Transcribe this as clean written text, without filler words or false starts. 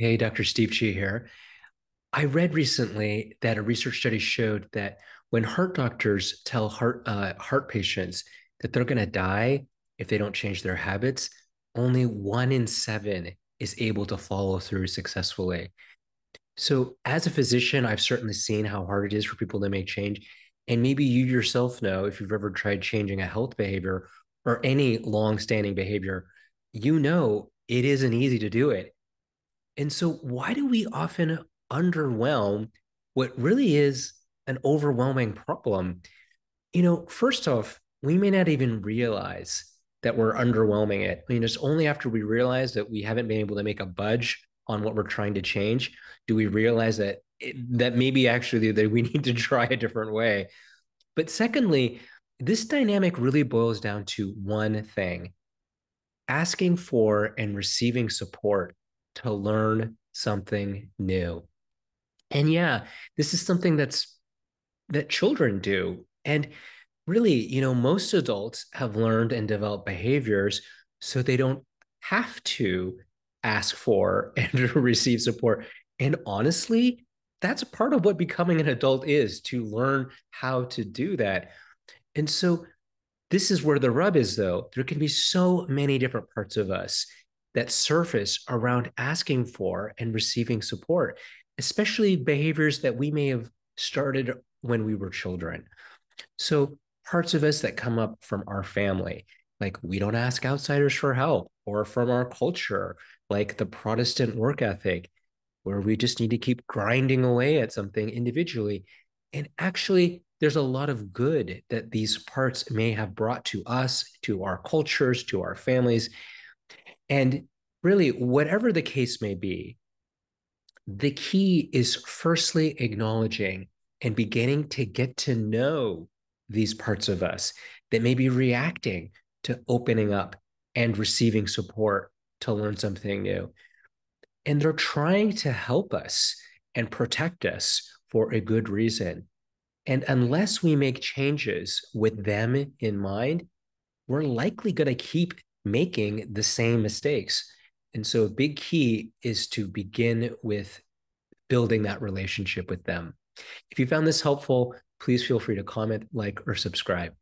Hey, Dr. Steve Chi here. I read recently that a research study showed that when heart doctors tell heart patients that they're going to die if they don't change their habits, only 1 in 7 is able to follow through successfully. So, as a physician, I've certainly seen how hard it is for people to make change. And maybe you yourself know if you've ever tried changing a health behavior or any long-standing behavior, you know it isn't easy to do it. And so, why do we often underwhelm what really is an overwhelming problem? First off, we may not even realize that we're underwhelming it. I mean, it's only after we realize that we haven't been able to make a budge on what we're trying to change do we realize that maybe actually that we need to try a different way. But secondly, this dynamic really boils down to one thing: asking for and receiving support to learn something new. And yeah, this is something that children do. And really, most adults have learned and developed behaviors so they don't have to ask for and receive support. And honestly, that's part of what becoming an adult is, to learn how to do that. And so this is where the rub is, though. There can be so many different parts of us that surface around asking for and receiving support, especially behaviors that we may have started when we were children. So, parts of us that come up from our family, like we don't ask outsiders for help, or from our culture, like the Protestant work ethic, where we just need to keep grinding away at something individually. And actually, there's a lot of good that these parts may have brought to us, to our cultures, to our families. And really, whatever the case may be, the key is firstly acknowledging and beginning to get to know these parts of us that may be reacting to opening up and receiving support to learn something new. And they're trying to help us and protect us for a good reason. And unless we make changes with them in mind, we're likely going to keep making the same mistakes. And so, a big key is to begin with building that relationship with them. If you found this helpful, please feel free to comment, like, or subscribe.